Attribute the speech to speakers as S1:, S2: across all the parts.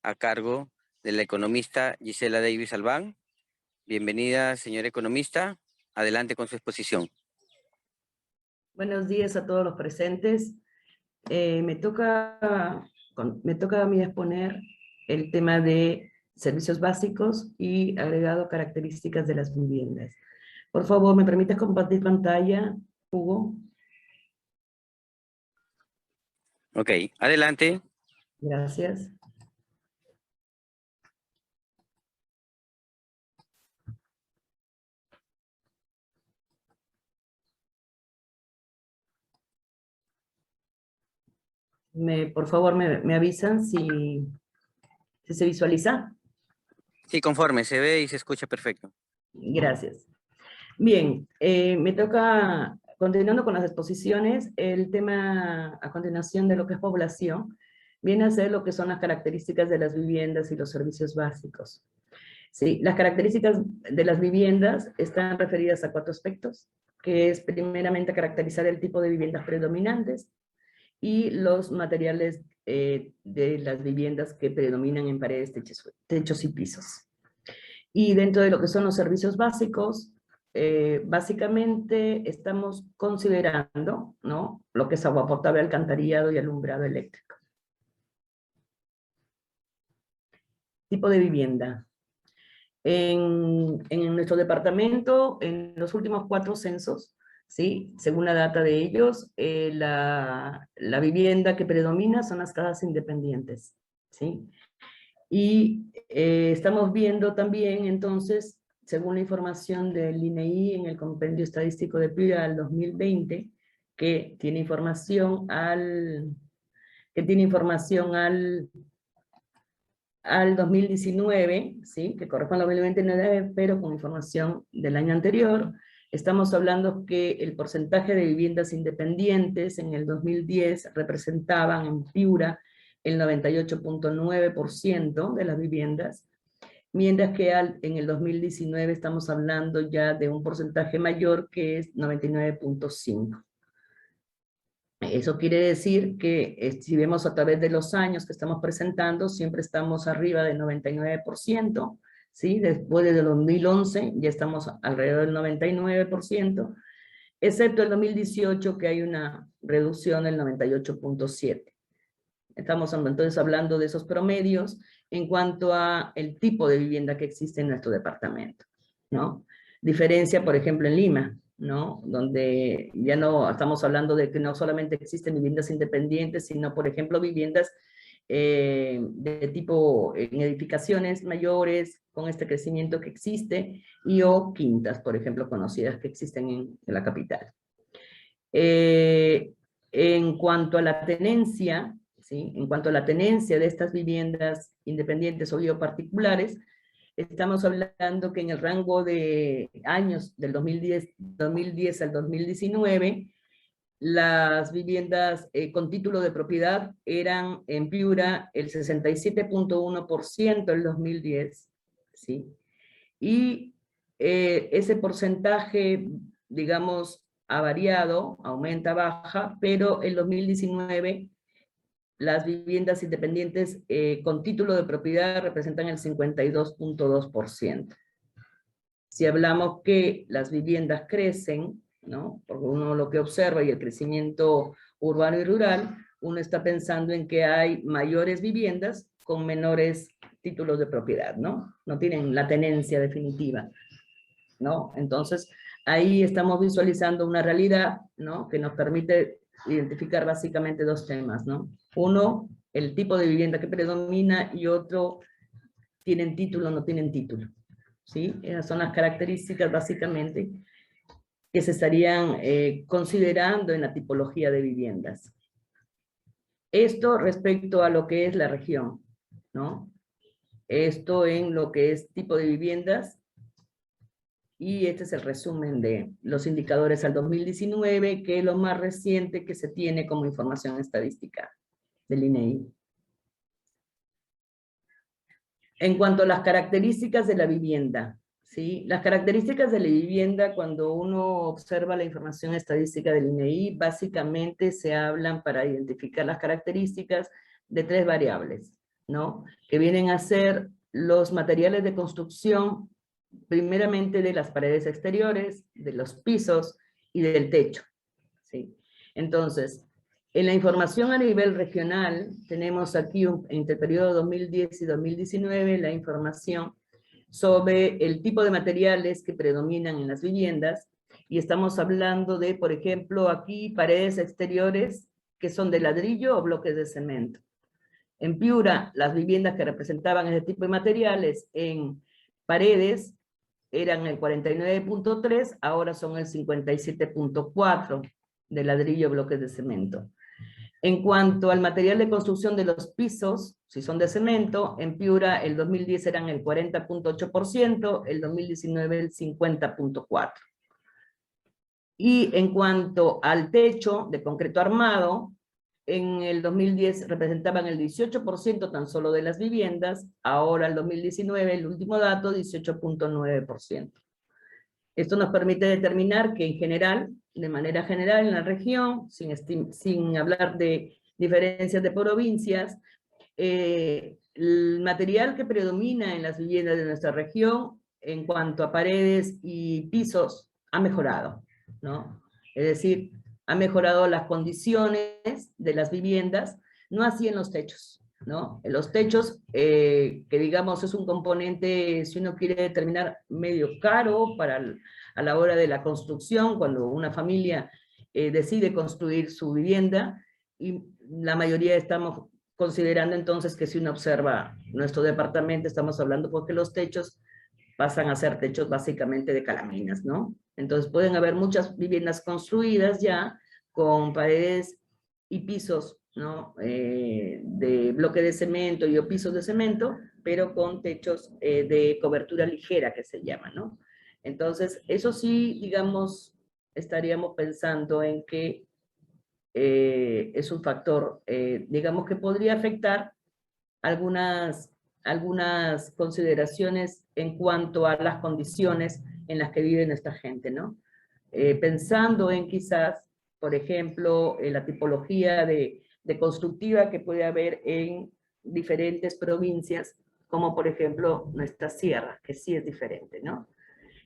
S1: a cargo de la economista Gisela Davis Albán. Bienvenida, señora economista. Adelante con su exposición.
S2: Buenos días a todos los presentes. Me toca a mí exponer el tema de servicios básicos y agregado características de las viviendas. Por favor, ¿me permites compartir pantalla, Hugo?
S1: Ok, adelante.
S2: Gracias. Por favor, me avisan si se visualiza.
S1: Sí, conforme, se ve y se escucha perfecto.
S2: Gracias. Bien, me toca, continuando con las exposiciones, el tema a continuación de lo que es población, viene a ser lo que son las características de las viviendas y los servicios básicos. Sí, las características de las viviendas están referidas a 4 aspectos, que es primeramente caracterizar el tipo de viviendas predominantes y los materiales de las viviendas que predominan en paredes, techos y pisos. Y dentro de lo que son los servicios básicos, básicamente estamos considerando, ¿no?, lo que es agua potable, alcantarillado y alumbrado eléctrico. Tipo de vivienda. En nuestro departamento, en los últimos 4 censos, ¿sí?, según la data de ellos, la vivienda que predomina son las casas independientes, ¿sí? Y estamos viendo también, entonces, según la información del INEI en el Compendio Estadístico de Piura del 2020, que tiene información al 2019, ¿sí?, que corresponde al 2029, pero con información del año anterior, estamos hablando que el porcentaje de viviendas independientes en el 2010 representaban en Piura el 98.9% de las viviendas, mientras que en el 2019 estamos hablando ya de un porcentaje mayor que es 99.5%. Eso quiere decir que si vemos a través de los años que estamos presentando, siempre estamos arriba del 99%, ¿sí? Después de 2011 ya estamos alrededor del 99%, excepto el 2018 que hay una reducción del 98.7%. Estamos entonces hablando de esos promedios en cuanto a el tipo de vivienda que existe en nuestro departamento, ¿no? Diferencia, por ejemplo, en Lima, ¿no?, donde ya no estamos hablando de que no solamente existen viviendas independientes, sino, por ejemplo, viviendas de tipo en edificaciones mayores, con este crecimiento que existe, y o quintas, por ejemplo, conocidas que existen en la capital. En cuanto a la tenencia, ¿sí?, en cuanto a la tenencia de estas viviendas independientes o bioparticulares, estamos hablando que en el rango de años del 2010 al 2019, las viviendas con título de propiedad eran en Piura el 67.1% en el 2010, ¿sí? Y ese porcentaje, digamos, ha variado, aumenta, baja, pero en 2019 las viviendas independientes con título de propiedad representan el 52.2%. Si hablamos que las viviendas crecen, ¿no?, porque uno lo que observa y el crecimiento urbano y rural, uno está pensando en que hay mayores viviendas con menores títulos de propiedad, ¿no? No tienen la tenencia definitiva, ¿no? Entonces, ahí estamos visualizando una realidad, ¿no?, que nos permite identificar básicamente 2 temas, ¿no? Uno, el tipo de vivienda que predomina, y otro, ¿tienen título o no tienen título? ¿Sí? Esas son las características básicamente que se estarían considerando en la tipología de viviendas. Esto respecto a lo que es la región, ¿no? Esto en lo que es tipo de viviendas, y este es el resumen de los indicadores al 2019, que es lo más reciente que se tiene como información estadística del INEI. En cuanto a las características de la vivienda, ¿sí? Las características de la vivienda, cuando uno observa la información estadística del INEI, básicamente se hablan para identificar las características de 3 variables, ¿no? Que vienen a ser los materiales de construcción, primeramente de las paredes exteriores, de los pisos y del techo, ¿sí? Entonces, en la información a nivel regional, tenemos aquí entre el periodo 2010 y 2019 la información sobre el tipo de materiales que predominan en las viviendas, y estamos hablando de, por ejemplo, aquí paredes exteriores que son de ladrillo o bloques de cemento. En Piura, las viviendas que representaban ese tipo de materiales en paredes eran el 49.3, ahora son el 57.4 de ladrillo bloques de cemento. En cuanto al material de construcción de los pisos, si son de cemento, en Piura el 2010 eran el 40.8%, el 2019 el 50.4%. Y en cuanto al techo de concreto armado, en el 2010 representaban el 18% tan solo de las viviendas, ahora el 2019, el último dato, 18.9%. Esto nos permite determinar que en general, de manera general en la región, sin hablar de diferencias de provincias, el material que predomina en las viviendas de nuestra región en cuanto a paredes y pisos ha mejorado, ¿no? Es decir, ha mejorado las condiciones de las viviendas, no así en los techos, ¿no? En los techos, que digamos es un componente, si uno quiere determinar, medio caro a la hora de la construcción, cuando una familia decide construir su vivienda, y la mayoría estamos considerando entonces que si uno observa nuestro departamento, estamos hablando porque los techos pasan a ser techos básicamente de calaminas, ¿no? Entonces pueden haber muchas viviendas construidas ya con paredes y pisos, ¿no? De bloque de cemento y o pisos de cemento, pero con techos de cobertura ligera, que se llama, ¿no? Entonces, eso sí, digamos, estaríamos pensando en que es un factor, digamos, que podría afectar algunas consideraciones en cuanto a las condiciones en las que vive nuestra gente, ¿no? Pensando en quizás, por ejemplo, la tipología de constructiva que puede haber en diferentes provincias, como por ejemplo nuestra sierra, que sí es diferente, ¿no?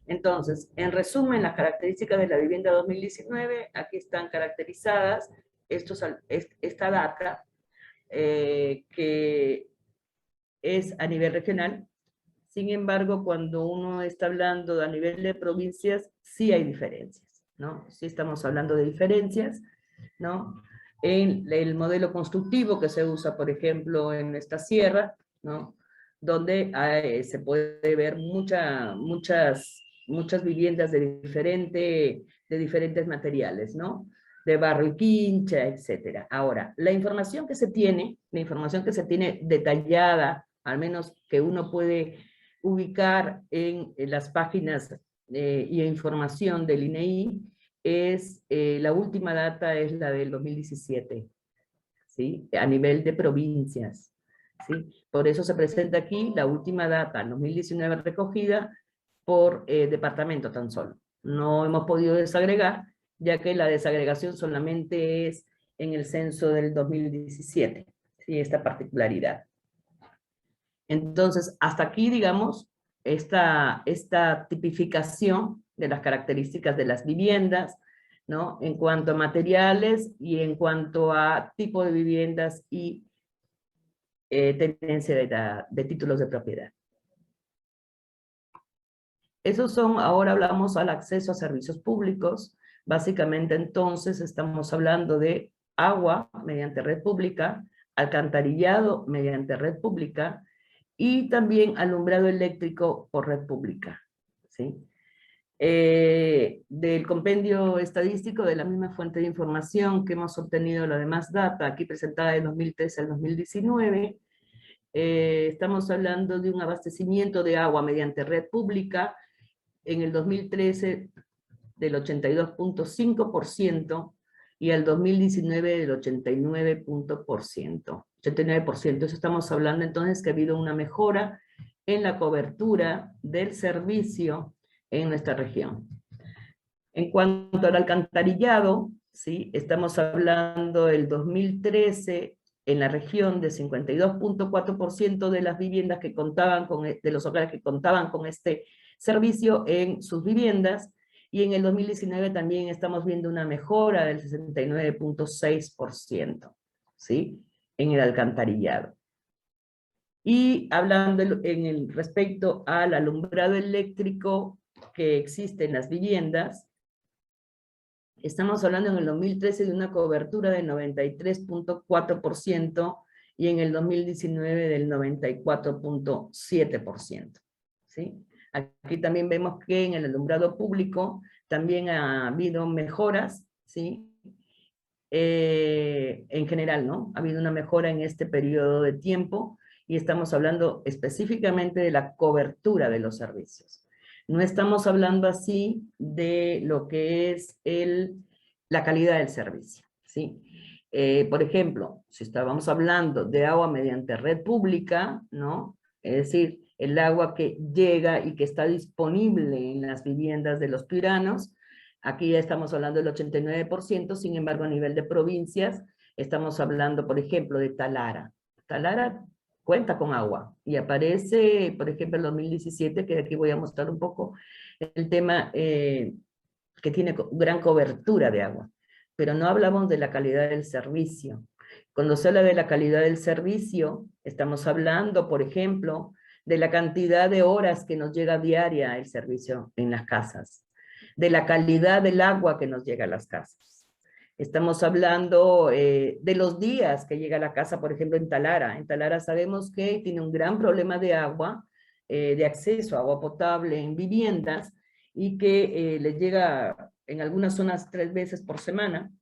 S2: Entonces, en resumen, las características de la vivienda 2019, aquí están caracterizadas, esta data, que es a nivel regional. Sin embargo, cuando uno está hablando a nivel de provincias, sí hay diferencias, ¿no? Sí estamos hablando de diferencias, ¿no? En el modelo constructivo que se usa, por ejemplo, en esta sierra, ¿no? Donde se puede ver muchas viviendas de diferentes materiales, ¿no? De barro y quincha, etcétera. Ahora, la información que se tiene detallada, al menos que uno puede ubicar en las páginas y información del INEI, es, la última data es la del 2017, ¿sí? A nivel de provincias, ¿sí? Por eso se presenta aquí la última data, 2019 recogida por departamento tan solo. No hemos podido desagregar, ya que la desagregación solamente es en el censo del 2017, ¿sí? Esta particularidad. Entonces, hasta aquí, digamos, esta tipificación de las características de las viviendas, ¿no? En cuanto a materiales y en cuanto a tipo de viviendas y tenencia de títulos de propiedad. Esos son, ahora hablamos al acceso a servicios públicos. Básicamente entonces estamos hablando de agua mediante red pública, alcantarillado mediante red pública y también alumbrado eléctrico por red pública, ¿sí? Del compendio estadístico de la misma fuente de información que hemos obtenido la demás data, aquí presentada de 2013 al 2019, estamos hablando de un abastecimiento de agua mediante red pública en el 2013 del 82.5% y al 2019 del 89%. 89%. Eso estamos hablando entonces que ha habido una mejora en la cobertura del servicio en nuestra región. En cuanto al alcantarillado, ¿sí? Estamos hablando del 2013 en la región de 52.4% de las viviendas que contaban de los hogares que contaban con este servicio en sus viviendas, y en el 2019 también estamos viendo una mejora del 69.6%, ¿sí? En el alcantarillado. Y hablando respecto al alumbrado eléctrico que existe en las viviendas, estamos hablando en el 2013 de una cobertura del 93.4% y en el 2019 del 94.7%, ¿sí? Aquí también vemos que en el alumbrado público también ha habido mejoras, ¿sí? En general, ¿no? Ha habido una mejora en este periodo de tiempo y estamos hablando específicamente de la cobertura de los servicios. No estamos hablando así de lo que es la calidad del servicio, ¿sí? Por ejemplo, si estábamos hablando de agua mediante red pública, ¿no? Es decir, el agua que llega y que está disponible en las viviendas de los piuranos, aquí ya estamos hablando del 89%, sin embargo a nivel de provincias estamos hablando, por ejemplo, de Talara. Talara cuenta con agua y aparece, por ejemplo, en 2017, que aquí voy a mostrar un poco el tema que tiene gran cobertura de agua, pero no hablamos de la calidad del servicio. Cuando se habla de la calidad del servicio, estamos hablando, por ejemplo, de la cantidad de horas que nos llega diaria el servicio en las casas, de la calidad del agua que nos llega a las casas. Estamos hablando de los días que llega a la casa, por ejemplo, en Talara. En Talara sabemos que tiene un gran problema de agua, de acceso a agua potable en viviendas, y que les llega en algunas zonas 3 veces por semana,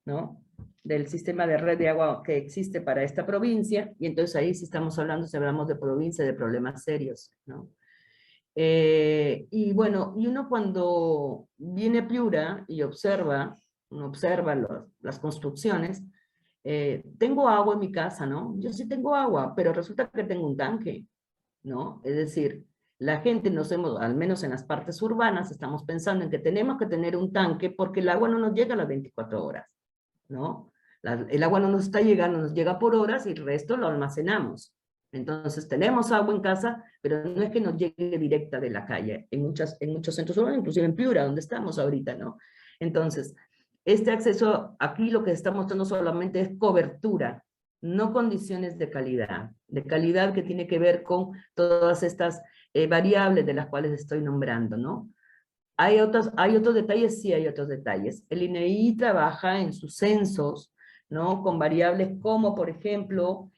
S2: ¿no? Del sistema de red de agua que existe para esta provincia, y entonces ahí sí estamos hablando, si hablamos de provincia, de problemas serios, ¿no? Y bueno, y uno cuando viene a Piura y observa las construcciones, tengo agua en mi casa, ¿no? Yo sí tengo agua, pero resulta que tengo un tanque, ¿no? Es decir, la gente al menos en las partes urbanas, estamos pensando en que tenemos que tener un tanque porque el agua no nos llega a las 24 horas, ¿no? El agua no nos está llegando, nos llega por horas y el resto lo almacenamos. Entonces tenemos agua en casa, pero no es que nos llegue directa de la calle, en muchos centros urbanos, inclusive en Piura, donde estamos ahorita, ¿no? Entonces, este acceso, aquí lo que está mostrando solamente es cobertura, no condiciones de calidad que tiene que ver con todas estas variables de las cuales estoy nombrando, ¿no? ¿Hay otros detalles? Sí, hay otros detalles. El INEI trabaja en sus censos, ¿no? Con variables como, por ejemplo,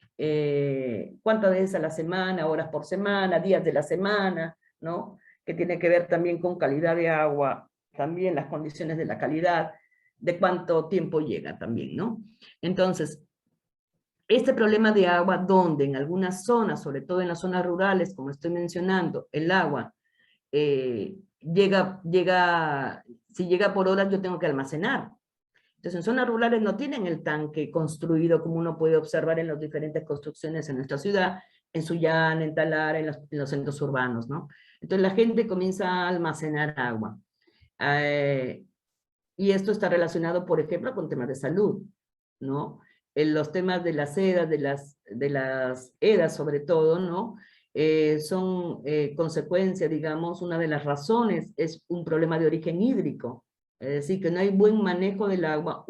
S2: cuántas veces a la semana, horas por semana, días de la semana, ¿no? Que tiene que ver también con calidad de agua, también las condiciones de la calidad, de cuánto tiempo llega también, ¿no? Entonces, este problema de agua, donde en algunas zonas, sobre todo en las zonas rurales, como estoy mencionando, el agua si llega por horas, yo tengo que almacenar. Entonces, en zonas rurales no tienen el tanque construido como uno puede observar en las diferentes construcciones en nuestra ciudad, en Sullana, en Talara, en los centros urbanos, ¿no? Entonces, la gente comienza a almacenar agua. Y esto está relacionado, por ejemplo, con temas de salud, ¿no? En los temas de las EDAs, de las EDAs sobre todo, ¿no? Son consecuencia, digamos, una de las razones es un problema de origen hídrico. Es decir, que no hay buen manejo del agua,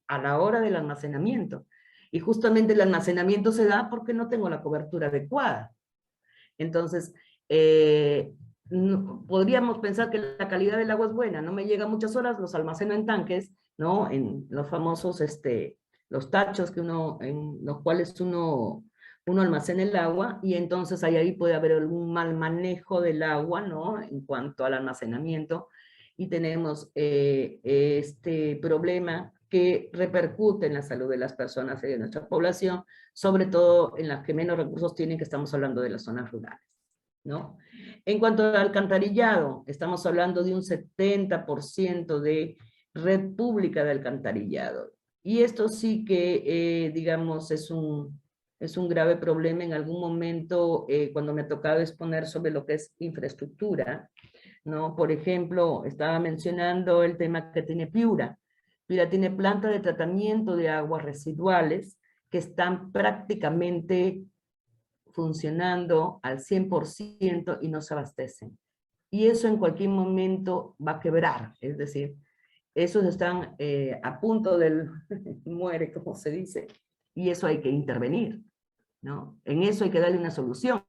S2: a la hora del almacenamiento. Y justamente el almacenamiento se da porque no tengo la cobertura adecuada. Entonces, podríamos pensar que la calidad del agua es buena, no me llega muchas horas, los almaceno en tanques, ¿no? En los famosos, los tachos en los cuales uno almacena el agua, y entonces ahí puede haber algún mal manejo del agua, ¿no? En cuanto al almacenamiento, y tenemos este problema que repercute en la salud de las personas y de nuestra población, sobre todo en las que menos recursos tienen, que estamos hablando de las zonas rurales, ¿no? En cuanto al alcantarillado, estamos hablando de un 70% de red pública de alcantarillado. Y esto sí que, digamos, es un grave problema. En algún momento, cuando me ha tocado exponer sobre lo que es infraestructura, ¿no? Por ejemplo, estaba mencionando el tema que tiene Piura. Piura tiene planta de tratamiento de aguas residuales que están prácticamente funcionando al 100% y no se abastecen. Y eso en cualquier momento va a quebrar, es decir, esos están a punto del muere, como se dice, y eso hay que intervenir, ¿no? En eso hay que darle una solución,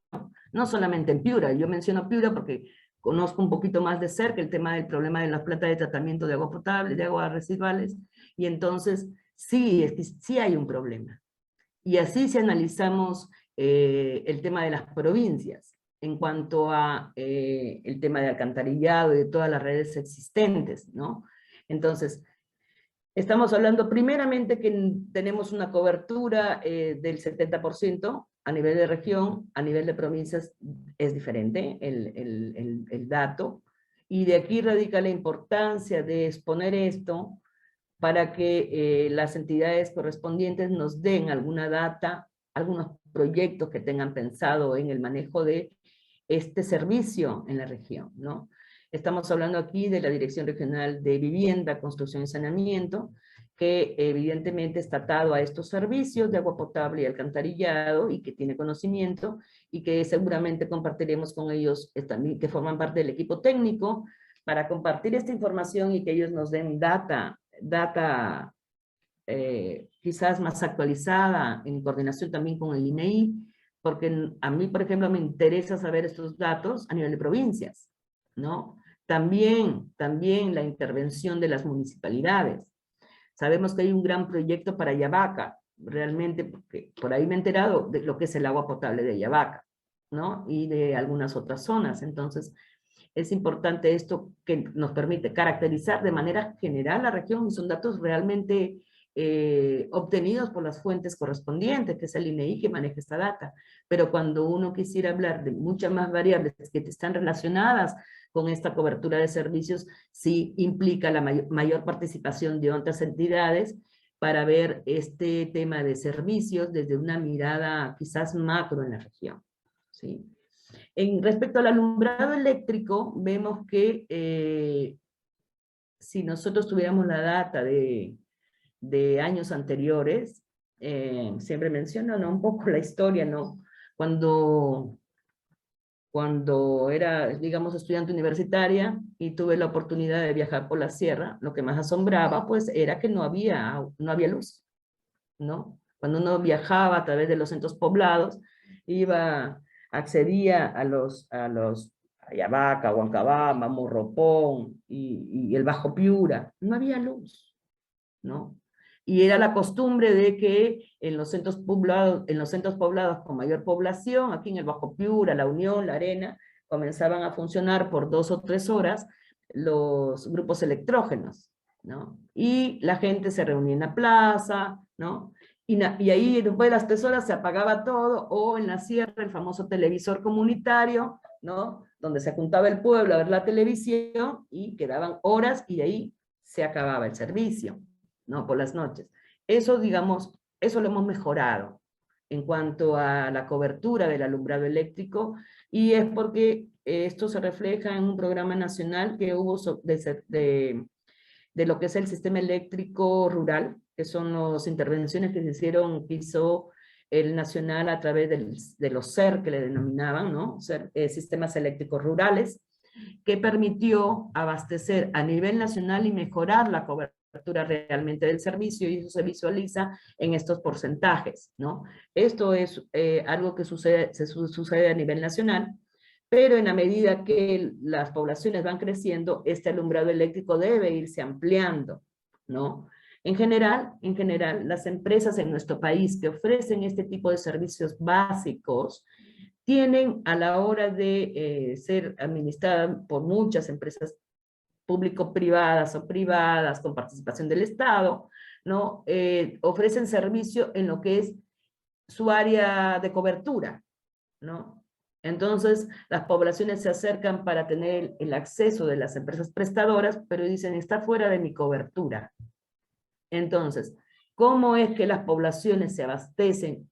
S2: no solamente en Piura. Yo menciono Piura porque conozco un poquito más de cerca el tema del problema de las plantas de tratamiento de agua potable, de aguas residuales, y entonces sí, sí hay un problema. Y así si analizamos el tema de las provincias, en cuanto a el tema de alcantarillado y de todas las redes existentes, ¿no? Entonces, estamos hablando primeramente que tenemos una cobertura del 70% a nivel de región, a nivel de provincias es diferente el dato, y de aquí radica la importancia de exponer esto para que las entidades correspondientes nos den alguna data, algunos proyectos que tengan pensado en el manejo de este servicio en la región, ¿no? Estamos hablando aquí de la Dirección Regional de Vivienda, Construcción y Saneamiento, que evidentemente está atado a estos servicios de agua potable y alcantarillado y que tiene conocimiento y que seguramente compartiremos con ellos, también, que forman parte del equipo técnico, para compartir esta información y que ellos nos den data quizás más actualizada, en coordinación también con el INEI, porque a mí, por ejemplo, me interesa saber estos datos a nivel de provincias, ¿no? También la intervención de las municipalidades. Sabemos que hay un gran proyecto para Yavaca, realmente, porque por ahí me he enterado de lo que es el agua potable de Yavaca, ¿no? Y de algunas otras zonas. Entonces, es importante esto que nos permite caracterizar de manera general la región, y son datos realmente obtenidos por las fuentes correspondientes, que es el INEI que maneja esta data. Pero cuando uno quisiera hablar de muchas más variables que están relacionadas con esta cobertura de servicios, sí implica la mayor participación de otras entidades para ver este tema de servicios desde una mirada quizás macro en la región, ¿sí? En respecto al alumbrado eléctrico, vemos que si nosotros tuviéramos la data de años anteriores, siempre menciono, ¿no?, un poco la historia, ¿no? Cuando era, digamos, estudiante universitaria y tuve la oportunidad de viajar por la sierra, lo que más asombraba, pues, era que no había luz, ¿no? Cuando uno viajaba a través de los centros poblados, accedía a Yavaca, Huancabamba, Morropón y el Bajo Piura, no había luz, ¿no? Y era la costumbre de que en los centros poblados con mayor población, aquí en el Bajo Piura, La Unión, La Arena, comenzaban a funcionar por 2 o 3 horas los grupos electrógenos, ¿no? Y la gente se reunía en la plaza, ¿no? Y ahí después de las 3 horas se apagaba todo, o en la sierra el famoso televisor comunitario, ¿no?, donde se juntaba el pueblo a ver la televisión y quedaban horas y ahí se acababa el servicio, ¿no?, por las noches. Eso, digamos, eso lo hemos mejorado en cuanto a la cobertura del alumbrado eléctrico, y es porque esto se refleja en un programa nacional que hubo de lo que es el sistema eléctrico rural, que son las intervenciones que se hicieron, que hizo el nacional a través de los SER, que le denominaban, ¿no?, sistemas eléctricos rurales, que permitió abastecer a nivel nacional y mejorar la cobertura realmente del servicio, y eso se visualiza en estos porcentajes, ¿no? Esto es algo que sucede a nivel nacional, pero en la medida que las poblaciones van creciendo, este alumbrado eléctrico debe irse ampliando, ¿no? En general, las empresas en nuestro país que ofrecen este tipo de servicios básicos tienen, a la hora de ser administradas por muchas empresas público-privadas o privadas con participación del Estado, ¿no?, ofrecen servicio en lo que es su área de cobertura, ¿no? Entonces, las poblaciones se acercan para tener el acceso de las empresas prestadoras, pero dicen, está fuera de mi cobertura. Entonces, ¿cómo es que las poblaciones se abastecen,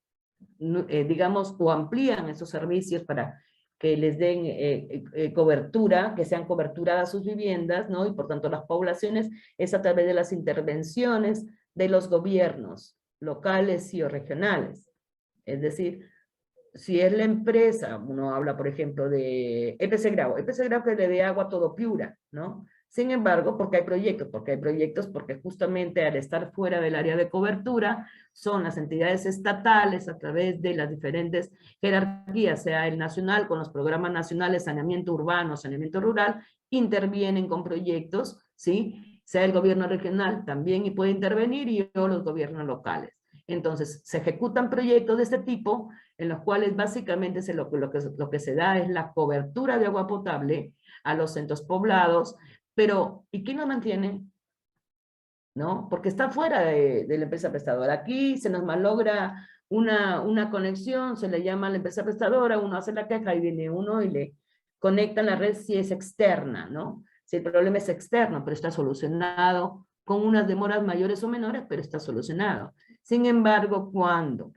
S2: digamos, o amplían esos servicios para que les den cobertura, que sean coberturadas sus viviendas, ¿no? Y por tanto las poblaciones, es a través de las intervenciones de los gobiernos, locales y o regionales. Es decir, si es la empresa, uno habla, por ejemplo, de EPC Grau que le dé agua a todo Piura, ¿no? Sin embargo, porque hay proyectos porque justamente al estar fuera del área de cobertura, son las entidades estatales a través de las diferentes jerarquías, sea el nacional con los programas nacionales, saneamiento urbano, saneamiento rural, intervienen con proyectos, ¿sí? Sea el gobierno regional también y puede intervenir y o los gobiernos locales. Entonces, se ejecutan proyectos de este tipo en los cuales básicamente lo que se da es la cobertura de agua potable a los centros poblados, pero ¿y quién lo mantiene? ¿No? Porque está fuera de la empresa prestadora. Aquí se nos malogra una conexión, se le llama a la empresa prestadora, uno hace la queja y viene uno y le conecta la red si es externa, ¿no? Si el problema es externo, pero está solucionado con unas demoras mayores o menores, pero está solucionado. Sin embargo, cuando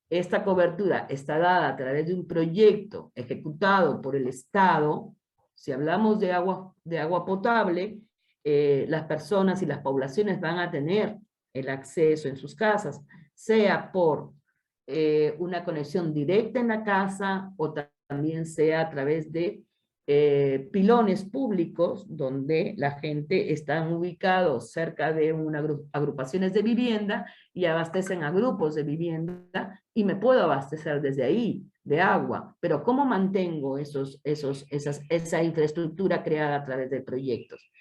S2: esta cobertura está dada a través de un proyecto ejecutado por el Estado, si hablamos de agua potable, las personas y las poblaciones van a tener el acceso en sus casas, sea por una conexión directa en la casa o también sea a través de pilones públicos donde la gente está ubicados cerca de agrupaciones de vivienda y abastecen a grupos de vivienda y me puedo abastecer desde ahí de agua, pero ¿cómo mantengo esa infraestructura creada a través de proyectos?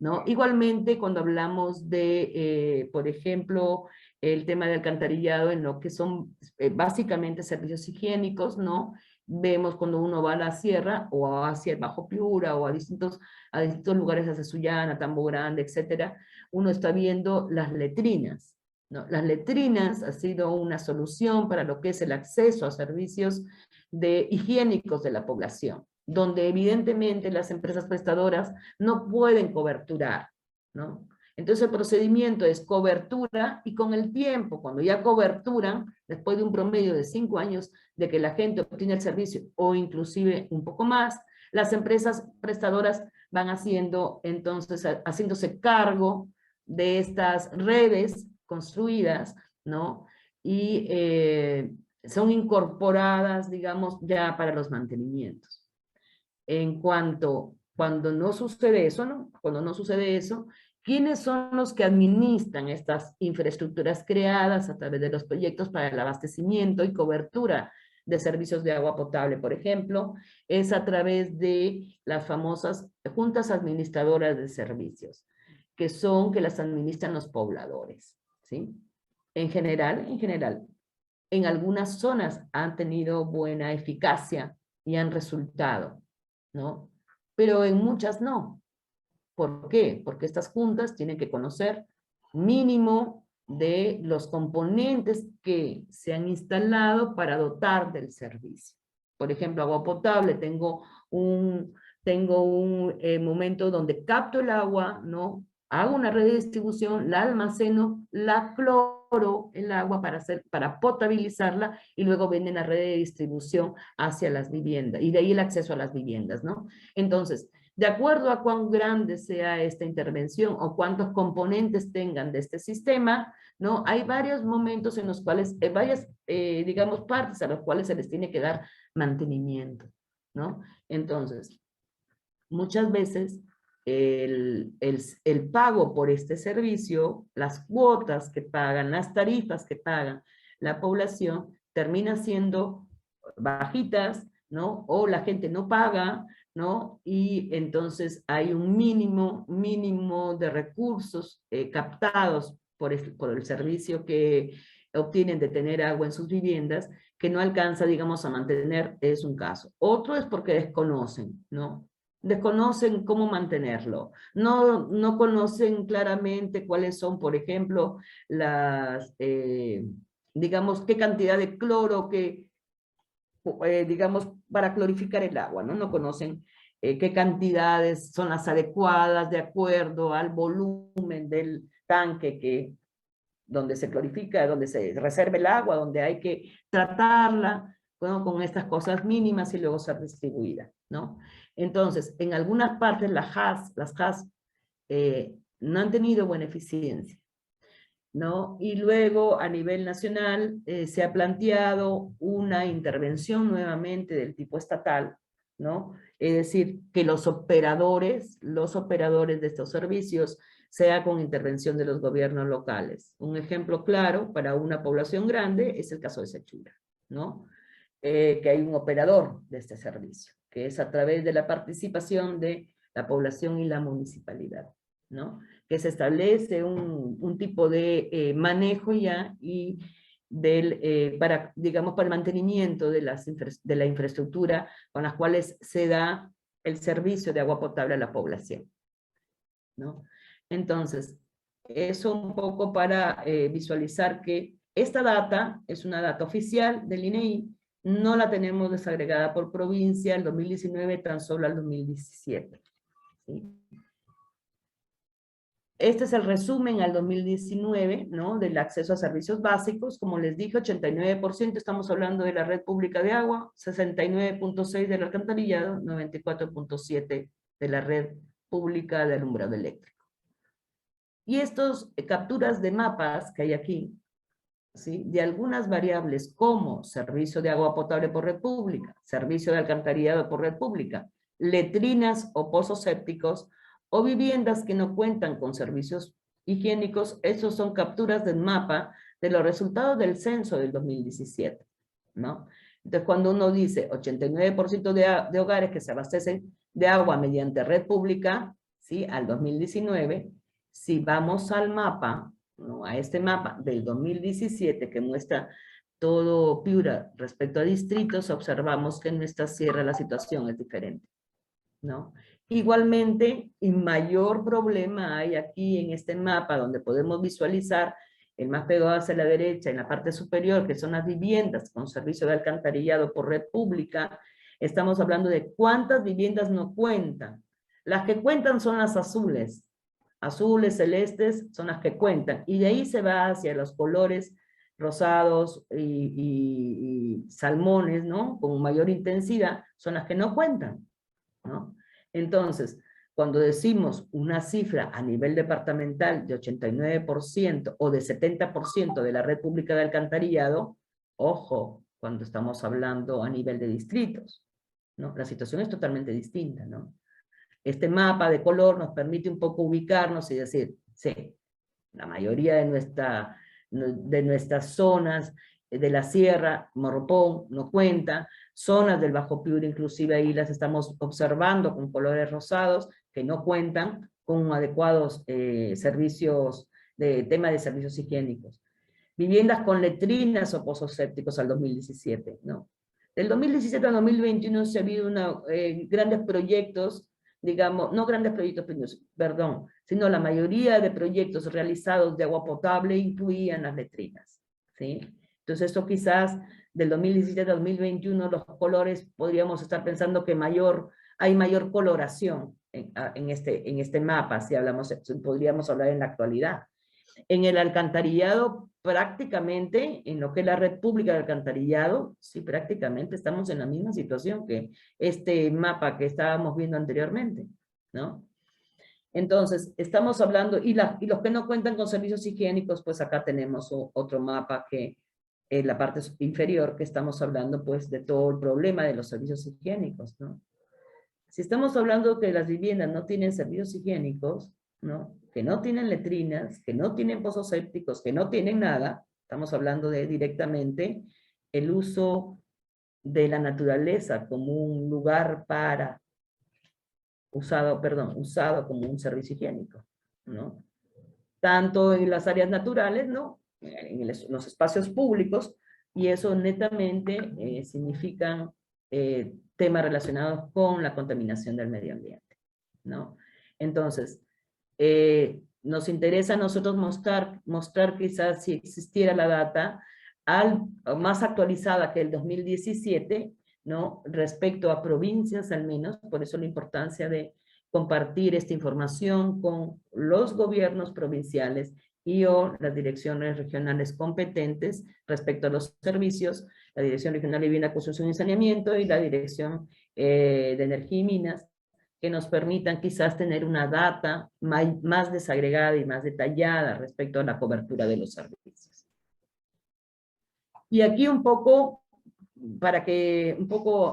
S2: ¿No? Igualmente, cuando hablamos de, por ejemplo, el tema de alcantarillado en lo que son básicamente servicios higiénicos, ¿no? Vemos cuando uno va a la sierra o hacia el Bajo Piura o a distintos lugares, hacia Sullana, Tambo Grande, etcétera, uno está viendo las letrinas, ¿no? Las letrinas ha sido una solución para lo que es el acceso a servicios higiénicos de la población, donde evidentemente las empresas prestadoras no pueden coberturar, ¿no? Entonces el procedimiento es cobertura y con el tiempo, cuando ya coberturan, después de un promedio de 5 años de que la gente obtiene el servicio o inclusive un poco más, las empresas prestadoras van haciéndose cargo de estas redes construidas, ¿no? Y son incorporadas, digamos, ya para los mantenimientos. Cuando no sucede eso, ¿no? Cuando no sucede eso, ¿quiénes son los que administran estas infraestructuras creadas a través de los proyectos para el abastecimiento y cobertura de servicios de agua potable, por ejemplo? Es a través de las famosas juntas administradoras de servicios, que las administran los pobladores, ¿sí? En general, en algunas zonas han tenido buena eficacia y han resultado, ¿no? Pero en muchas no. ¿Por qué? Porque estas juntas tienen que conocer mínimo de los componentes que se han instalado para dotar del servicio. Por ejemplo, agua potable, tengo un momento donde capto el agua, ¿no? Hago una red de distribución, la almaceno, la cloro el agua para potabilizarla y luego viene la red de distribución hacia las viviendas y de ahí el acceso a las viviendas, ¿no? Entonces, de acuerdo a cuán grande sea esta intervención o cuántos componentes tengan de este sistema, ¿no? Hay varios momentos en los cuales, digamos, partes a las cuales se les tiene que dar mantenimiento, ¿no? Entonces, muchas veces el pago por este servicio, las cuotas que pagan, las tarifas que pagan la población, termina siendo bajitas, ¿no? O la gente no paga, ¿no? Y entonces hay un mínimo de recursos captados por el servicio que obtienen de tener agua en sus viviendas, que no alcanza, digamos, a mantener, es un caso. Otro es porque desconocen, ¿no? Desconocen cómo mantenerlo. No conocen claramente cuáles son, por ejemplo, digamos, qué cantidad de cloro digamos, para clorificar el agua, ¿no? No conocen qué cantidades son las adecuadas de acuerdo al volumen del tanque donde se clorifica, donde se reserva el agua, donde hay que tratarla, ¿no? Con estas cosas mínimas y luego ser distribuida, ¿no? Entonces, en algunas partes las HAS no han tenido buena eficiencia. ¿no? Y luego a nivel nacional se ha planteado una intervención nuevamente del tipo estatal, ¿no? Es decir, que los operadores de estos servicios sea con intervención de los gobiernos locales. Un ejemplo claro para una población grande es el caso de Sechura, ¿no? Que hay un operador de este servicio, que es a través de la participación de la población y la municipalidad, ¿no? Que se establece un tipo de manejo ya y para, digamos, para el mantenimiento de la infraestructura con las cuales se da el servicio de agua potable a la población, ¿no? Entonces, eso un poco para visualizar que esta data es una data oficial del INEI, no la tenemos desagregada por provincia, el 2019 tan solo al 2017. ¿Sí? Este es el resumen al 2019, ¿no? Del acceso a servicios básicos. Como les dije, 89% estamos hablando de la red pública de agua, 69.6% del alcantarillado, 94.7% de la red pública de alumbrado eléctrico. Y estos capturas de mapas que hay aquí, ¿sí? De algunas variables como servicio de agua potable por red pública, servicio de alcantarillado por red pública, letrinas o pozos sépticos, o viviendas que no cuentan con servicios higiénicos, esos son capturas del mapa de los resultados del censo del 2017, ¿no? Entonces, cuando uno dice 89% de hogares que se abastecen de agua mediante red pública, ¿sí? Al 2019, si vamos al mapa, ¿no? A este mapa del 2017 que muestra todo Piura respecto a distritos, observamos que en nuestra sierra la situación es diferente, ¿no? Igualmente, y mayor problema hay aquí en este mapa donde podemos visualizar el más pegado hacia la derecha en la parte superior, que son las viviendas con servicio de alcantarillado por red pública. Estamos hablando de cuántas viviendas no cuentan. Las que cuentan son las azules, celestes son las que cuentan, y de ahí se va hacia los colores rosados y salmones, ¿no? Con mayor intensidad, son las que no cuentan, ¿no? Entonces, cuando decimos una cifra a nivel departamental de 89% o de 70% de la red pública de alcantarillado, ojo, cuando estamos hablando a nivel de distritos, ¿no? La situación es totalmente distinta, ¿no? Este mapa de color nos permite un poco ubicarnos y decir, sí, la mayoría de nuestras zonas de la sierra, Morropón no cuenta, zonas del Bajo Piura inclusive ahí las estamos observando con colores rosados que no cuentan con adecuados servicios, tema de servicios higiénicos. Viviendas con letrinas o pozos sépticos al 2017, ¿no? Del 2017 al 2021 se ha habido grandes proyectos, digamos, no grandes proyectos, perdón, sino la mayoría de proyectos realizados de agua potable incluían las letrinas, ¿sí? Entonces esto quizás del 2017 al 2021 los colores podríamos estar pensando que hay mayor coloración en este mapa, si podríamos hablar en la actualidad. En el alcantarillado, prácticamente, en lo que es la red pública de alcantarillado, sí, prácticamente estamos en la misma situación que este mapa que estábamos viendo anteriormente, ¿no? Entonces, estamos hablando, y los que no cuentan con servicios higiénicos, pues acá tenemos otro mapa que en la parte inferior, que estamos hablando pues de todo el problema de los servicios higiénicos, ¿no? Si estamos hablando que las viviendas no tienen servicios higiénicos, ¿no? Que no tienen letrinas, que no tienen pozos sépticos, que no tienen nada, estamos hablando de directamente el uso de la naturaleza como un lugar usado como un servicio higiénico, ¿no? Tanto en las áreas naturales, ¿no? En los espacios públicos, y eso netamente significan temas relacionados con la contaminación del medio ambiente, ¿no? Entonces, nos interesa a nosotros mostrar quizás si existiera la data más actualizada que el 2017, ¿no? Respecto a provincias al menos, por eso la importancia de compartir esta información con los gobiernos provinciales y o las direcciones regionales competentes respecto a los servicios, la Dirección Regional de Vivienda, Construcción y Saneamiento y la Dirección de Energía y Minas, que nos permitan quizás tener una data más desagregada y más detallada respecto a la cobertura de los servicios. Y aquí un poco,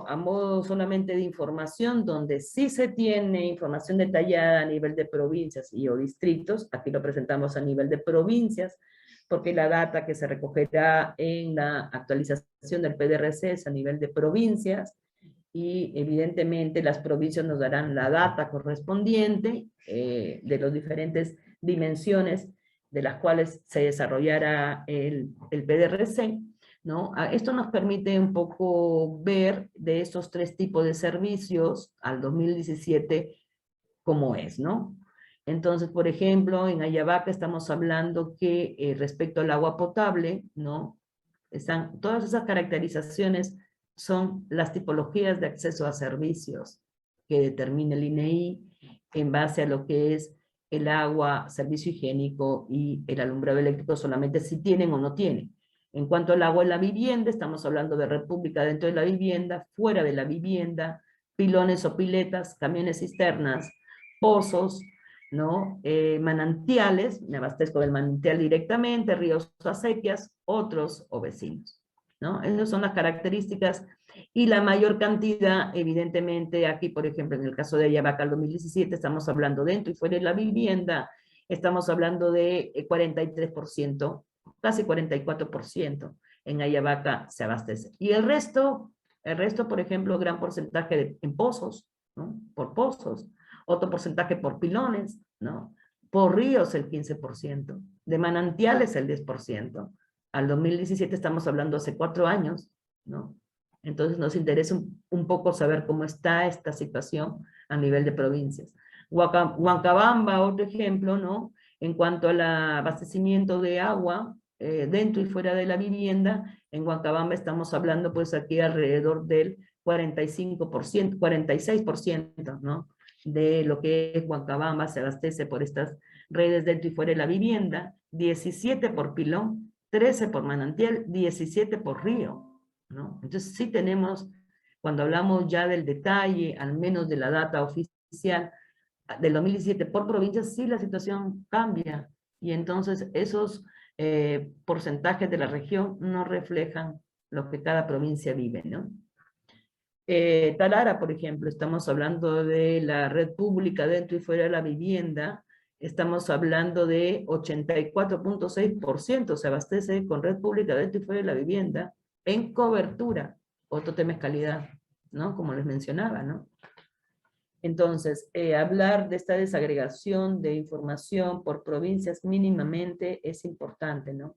S2: a modo solamente de información, donde sí se tiene información detallada a nivel de provincias y o distritos, aquí lo presentamos a nivel de provincias, porque la data que se recogerá en la actualización del PDRC es a nivel de provincias, y evidentemente las provincias nos darán la data correspondiente de las diferentes dimensiones de las cuales se desarrollará el PDRC, ¿no? Esto nos permite un poco ver de estos tres tipos de servicios al 2017 cómo es, ¿no? Entonces, por ejemplo, en Ayabaca estamos hablando que respecto al agua potable, ¿no? Están todas esas caracterizaciones son las tipologías de acceso a servicios que determina el INEI en base a lo que es el agua, servicio higiénico y el alumbrado eléctrico, solamente si tienen o no tienen. En cuanto al agua en la vivienda, estamos hablando de red pública dentro de la vivienda, fuera de la vivienda, pilones o piletas, camiones cisternas, pozos, ¿no? Manantiales, me abastezco del manantial directamente, ríos o acequias, otros o vecinos, ¿no? Esas son las características y la mayor cantidad, evidentemente, aquí, por ejemplo, en el caso de Ayabaca, el 2017, estamos hablando dentro y fuera de la vivienda, estamos hablando de 43%, casi 44% en Ayabaca se abastece. Y el resto, por ejemplo, gran porcentaje en pozos, ¿no? Por pozos, otro porcentaje por pilones, ¿no? Por ríos el 15%, de manantiales el 10%. Al 2017 estamos hablando hace 4 años, ¿no? Entonces nos interesa un poco saber cómo está esta situación a nivel de provincias. Huancabamba, otro ejemplo, ¿no? En cuanto al abastecimiento de agua, dentro y fuera de la vivienda, en Huancabamba estamos hablando pues aquí alrededor del 45%, 46%, ¿no? De lo que es Huancabamba se abastece por estas redes dentro y fuera de la vivienda, 17 por pilón, 13 por manantial, 17 por río, ¿no? Entonces sí tenemos, cuando hablamos ya del detalle, al menos de la data oficial del 2017 por provincia, sí la situación cambia, y entonces esos porcentajes de la región no reflejan lo que cada provincia vive, ¿no? Talara, por ejemplo, estamos hablando de la red pública dentro y fuera de la vivienda, estamos hablando de 84.6% se abastece con red pública dentro y fuera de la vivienda en cobertura. Otro tema es calidad, ¿no? Como les mencionaba, ¿no? Entonces, hablar de esta desagregación de información por provincias mínimamente es importante, ¿no?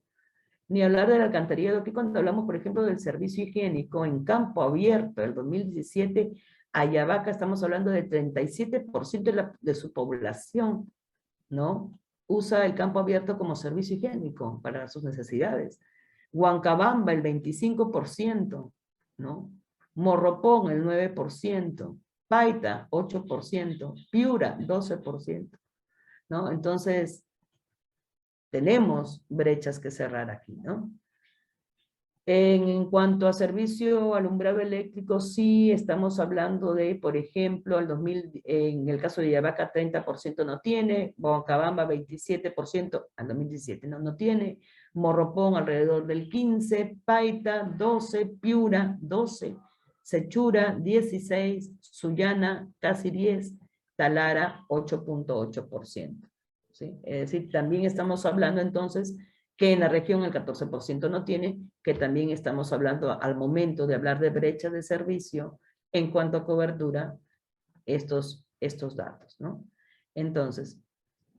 S2: Ni hablar del alcantarillado. Aquí cuando hablamos, por ejemplo, del servicio higiénico en campo abierto, el 2017, Ayabaca estamos hablando del 37% de su población, ¿no? Usa el campo abierto como servicio higiénico para sus necesidades. Huancabamba, el 25%, ¿no? Morropón, el 9%. Paita, 8%. Piura, 12%, ¿no? Entonces, tenemos brechas que cerrar aquí, ¿no? En cuanto a servicio alumbrado eléctrico, sí estamos hablando de, por ejemplo, en el caso de Ayabaca 30% no tiene, Huancabamba 27%, al 2017 no tiene, Morropón alrededor del 15%, Paita 12%, Piura 12%, Sechura 16%, Sullana casi 10%, Talara 8.8%. ¿Sí? Es decir, también estamos hablando entonces que en la región el 14% no tiene, que también estamos hablando al momento de hablar de brecha de servicio en cuanto a cobertura, estos datos, ¿no? Entonces,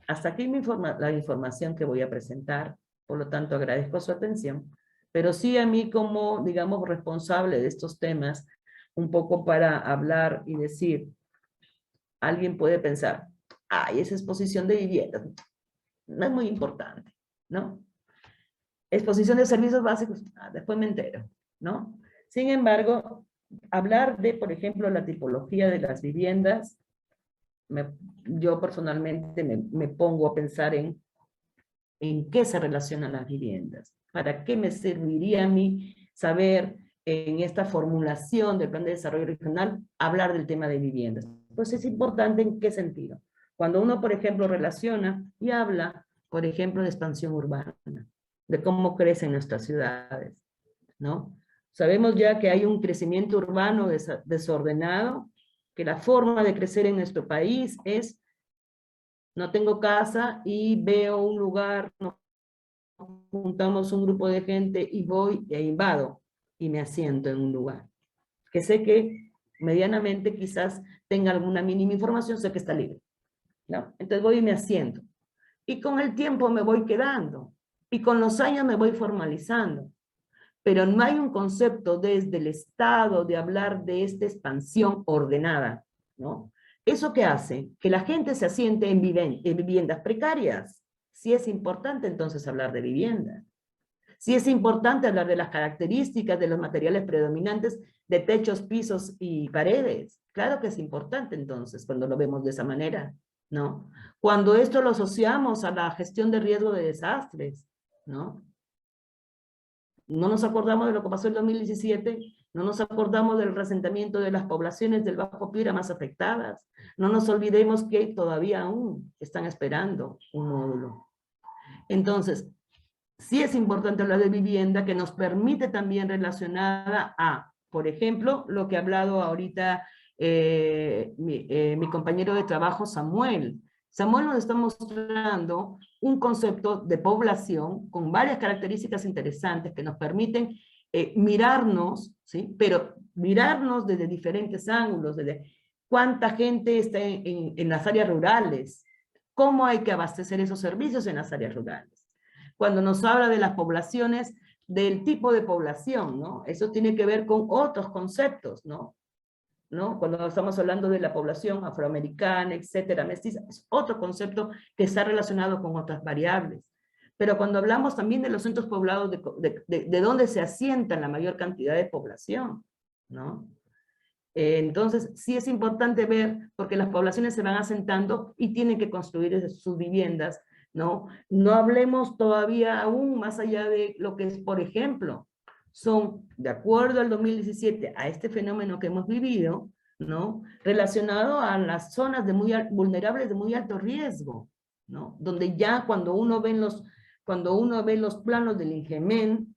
S2: hasta aquí la información que voy a presentar, por lo tanto agradezco su atención, pero sí a mí como, digamos, responsable de estos temas, un poco para hablar y decir, alguien puede pensar, ay, esa exposición de viviendas no es muy importante, ¿no? Exposición de servicios básicos, después me entero, ¿no? Sin embargo, hablar de, por ejemplo, la tipología de las viviendas, yo personalmente me pongo a pensar en qué se relacionan las viviendas, para qué me serviría a mí saber en esta formulación del Plan de Desarrollo Regional, hablar del tema de viviendas. Pues es importante ¿en qué sentido? Cuando uno, por ejemplo, relaciona y habla, por ejemplo, de expansión urbana, de cómo crecen nuestras ciudades, ¿no? Sabemos ya que hay un crecimiento urbano desordenado, que la forma de crecer en nuestro país es, no tengo casa y veo un lugar, nos juntamos un grupo de gente y voy e invado y me asiento en un lugar. Que sé que medianamente quizás tenga alguna mínima información, sé que está libre, ¿no? Entonces voy y me asiento. Y con el tiempo me voy quedando. Y con los años me voy formalizando. Pero no hay un concepto desde el Estado de hablar de esta expansión ordenada, ¿no? ¿Eso qué hace? Que la gente se asiente en viviendas precarias. Sí es importante entonces hablar de vivienda. Sí es importante hablar de las características de los materiales predominantes de techos, pisos y paredes. Claro que es importante entonces cuando lo vemos de esa manera, ¿no? Cuando esto lo asociamos a la gestión de riesgo de desastres, ¿no? No nos acordamos de lo que pasó en 2017, no nos acordamos del resentamiento de las poblaciones del Bajo Piura más afectadas, no nos olvidemos que todavía aún están esperando un módulo. Entonces, sí es importante hablar de vivienda que nos permite también relacionada a, por ejemplo, lo que ha hablado ahorita mi compañero de trabajo Samuel. Samuel nos está mostrando un concepto de población con varias características interesantes que nos permiten mirarnos, ¿sí? Pero mirarnos desde diferentes ángulos, desde cuánta gente está en las áreas rurales, cómo hay que abastecer esos servicios en las áreas rurales. Cuando nos habla de las poblaciones, del tipo de población, ¿no? Eso tiene que ver con otros conceptos, ¿no? Cuando estamos hablando de la población afroamericana, etcétera, mestiza, es otro concepto que está relacionado con otras variables. Pero cuando hablamos también de los centros poblados, de dónde se asienta la mayor cantidad de población, ¿no? Entonces, sí es importante ver, porque las poblaciones se van asentando y tienen que construir sus viviendas, ¿no? No hablemos todavía aún más allá de lo que es, por ejemplo, son, de acuerdo al 2017, a este fenómeno que hemos vivido, ¿no? Relacionado a las zonas vulnerables de muy alto riesgo, ¿no? Donde ya cuando uno ve los planos del INGEMEN,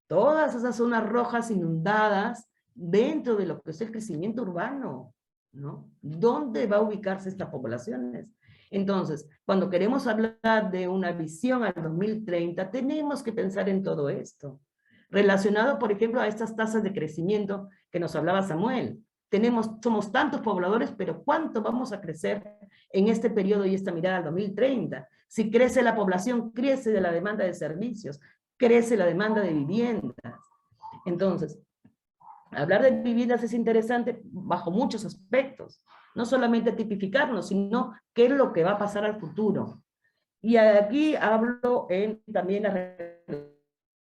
S2: todas esas zonas rojas inundadas dentro de lo que es el crecimiento urbano, ¿no? ¿Dónde va a ubicarse estas poblaciones? Entonces, cuando queremos hablar de una visión al 2030, tenemos que pensar en todo esto. Relacionado, por ejemplo, a estas tasas de crecimiento que nos hablaba Samuel. Somos tantos pobladores, pero ¿cuánto vamos a crecer en este periodo y esta mirada al 2030? Si crece la población, crece de la demanda de servicios, crece la demanda de viviendas. Entonces, hablar de viviendas es interesante bajo muchos aspectos. No solamente tipificarnos, sino qué es lo que va a pasar al futuro. Y aquí hablo también la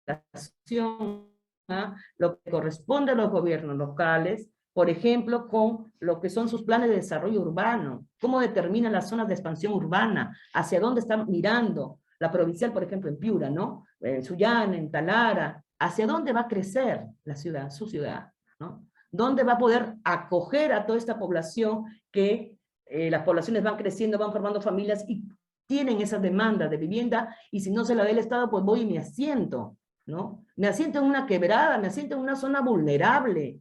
S2: relación a lo que corresponde a los gobiernos locales, por ejemplo, con lo que son sus planes de desarrollo urbano, cómo determinan las zonas de expansión urbana, hacia dónde están mirando, la provincial, por ejemplo, en Piura, ¿no? En Sullana, en Talara, hacia dónde va a crecer la ciudad, su ciudad, ¿no? ¿Dónde va a poder acoger a toda esta población que las poblaciones van creciendo, van formando familias y tienen esa demanda de vivienda, y si no se la da el Estado, pues voy y me asiento, ¿no? Me asiento en una quebrada, me asiento en una zona vulnerable.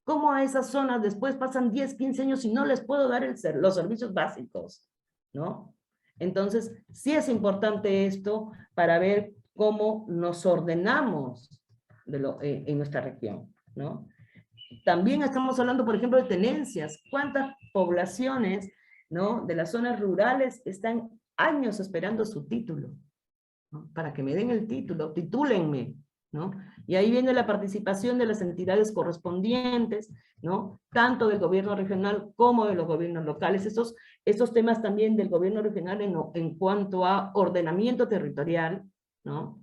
S2: ¿Cómo a esas zonas después pasan 10, 15 años y no les puedo dar los servicios básicos, ¿no? Entonces, sí es importante esto para ver cómo nos ordenamos en nuestra región, ¿no? También estamos hablando, por ejemplo, de tenencias. ¿Cuántas poblaciones, ¿no?, de las zonas rurales están años esperando su título, ¿no? Para que me den el título, titúlenme, ¿no? Y ahí viene la participación de las entidades correspondientes, ¿no? Tanto del gobierno regional como de los gobiernos locales. Estos temas también del gobierno regional en cuanto a ordenamiento territorial, ¿no?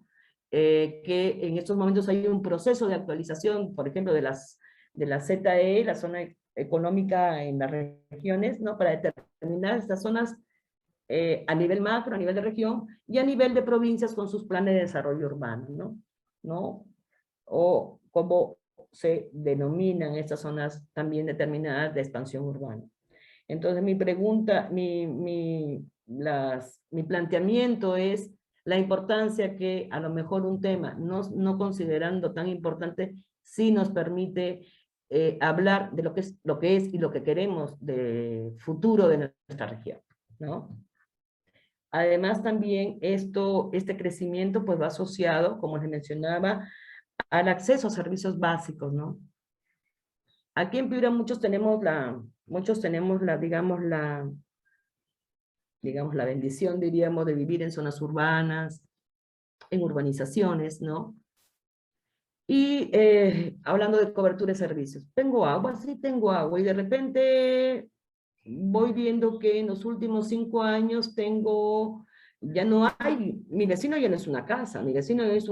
S2: Que en estos momentos hay un proceso de actualización, por ejemplo, de la ZE, la zona económica en las regiones, ¿no? Para determinar estas zonas a nivel macro, a nivel de región, y a nivel de provincias con sus planes de desarrollo urbano, ¿no? O cómo se denominan estas zonas también determinadas de expansión urbana. Entonces mi pregunta, mi planteamiento es la importancia que a lo mejor un tema, no considerando tan importante, sí nos permite hablar de lo que es y lo que queremos de futuro de nuestra región, ¿no? Además también este crecimiento pues va asociado, como les mencionaba, al acceso a servicios básicos, ¿no? Aquí en Piura muchos tenemos digamos, la bendición, diríamos, de vivir en zonas urbanas, en urbanizaciones, ¿no? Y hablando de cobertura de servicios, ¿tengo agua? Sí, tengo agua, y de repente voy viendo que en los últimos 5 años ya no hay, mi vecino ya no es una casa, mi vecino es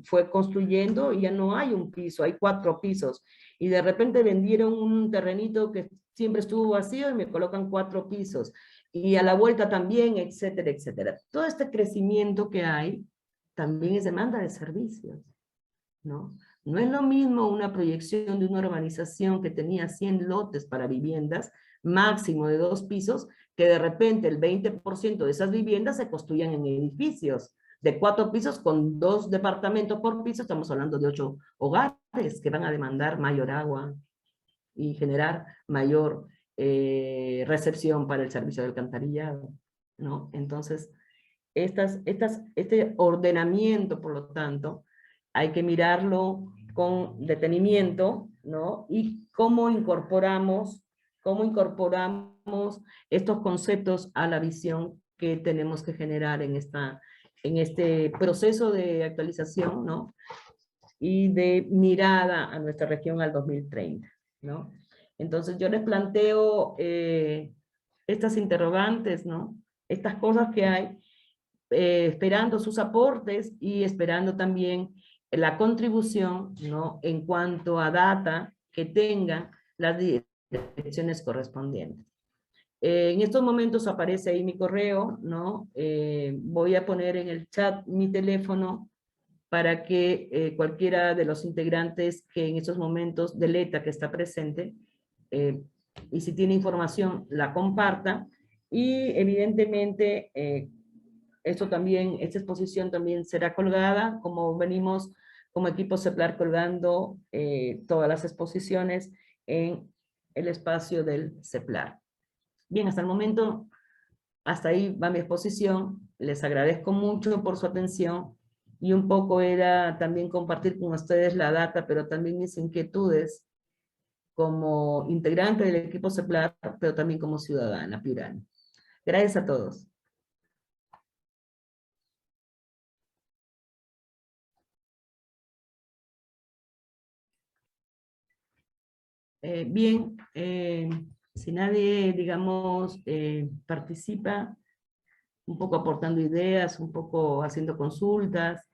S2: fue construyendo y ya no hay un piso, hay 4 pisos, y de repente vendieron un terrenito que siempre estuvo vacío y me colocan 4 pisos, y a la vuelta también, etcétera, etcétera. Todo este crecimiento que hay también es demanda de servicios, ¿no? No es lo mismo una proyección de una urbanización que tenía 100 lotes para viviendas, máximo de 2 pisos, que de repente el 20% de esas viviendas se construyan en edificios de 4 pisos con 2 departamentos por piso. Estamos hablando de 8 hogares que van a demandar mayor agua y generar mayor recepción para el servicio de alcantarillado, ¿no? Entonces, este ordenamiento, por lo tanto, hay que mirarlo con detenimiento, ¿no? Y cómo incorporamos estos conceptos a la visión que tenemos que generar en este proceso de actualización, ¿no? Y de mirada a nuestra región al 2030, ¿no? Entonces yo les planteo estas interrogantes, ¿no? Estas cosas que hay, esperando sus aportes y esperando también la contribución, ¿no? En cuanto a data que tengan las direcciones correspondientes. En estos momentos aparece ahí mi correo, ¿no? Voy a poner en el chat mi teléfono para que cualquiera de los integrantes que en estos momentos del ETA que está presente, y si tiene información, la comparta. Y evidentemente, esta exposición también será colgada, como venimos como equipo CEPLAR colgando todas las exposiciones en el espacio del CEPLAR. Bien, hasta el momento, hasta ahí va mi exposición. Les agradezco mucho por su atención y un poco era también compartir con ustedes la data, pero también mis inquietudes como integrante del equipo CEPLAR, pero también como ciudadana piurana. Gracias a todos. Bien, si nadie, digamos, participa, un poco aportando ideas, un poco haciendo consultas.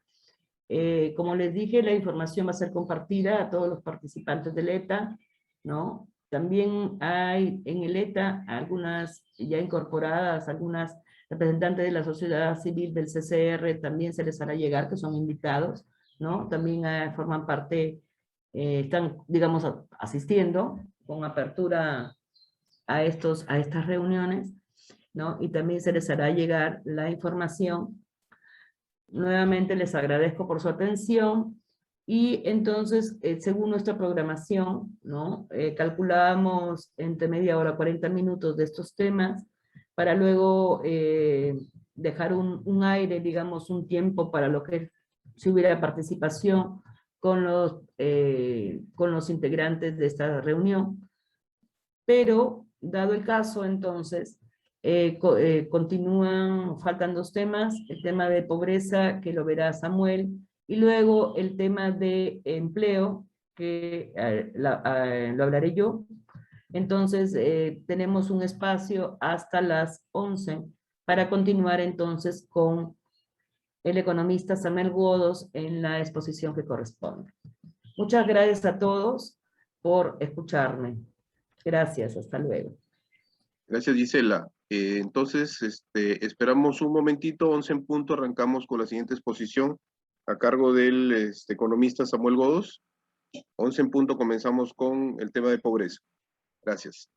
S2: Como les dije, la información va a ser compartida a todos los participantes del ETA, ¿no? También hay en el ETA algunas ya incorporadas, algunas representantes de la sociedad civil del CCR, también se les hará llegar, que son invitados, ¿no? También forman parte, están, digamos, asistiendo con apertura a estas reuniones, ¿no? Y también se les hará llegar la información. Nuevamente les agradezco por su atención y entonces, según nuestra programación, ¿no? Calculábamos entre media hora, 40 minutos de estos temas, para luego dejar un aire, digamos, un tiempo para lo que si hubiera participación con los integrantes de esta reunión. Pero, dado el caso, entonces, continúan, faltan 2 temas, el tema de pobreza, que lo verá Samuel, y luego el tema de empleo, que lo hablaré yo. Entonces, tenemos un espacio hasta las 11 para continuar entonces con el economista Samuel Godos en la exposición que corresponde. Muchas gracias a todos por escucharme. Gracias, hasta luego.
S3: Gracias, Gisela. Entonces, esperamos un momentito, 11 en punto, arrancamos con la siguiente exposición. a cargo del economista Samuel Godos. 11 en punto comenzamos con el tema de pobreza. Gracias.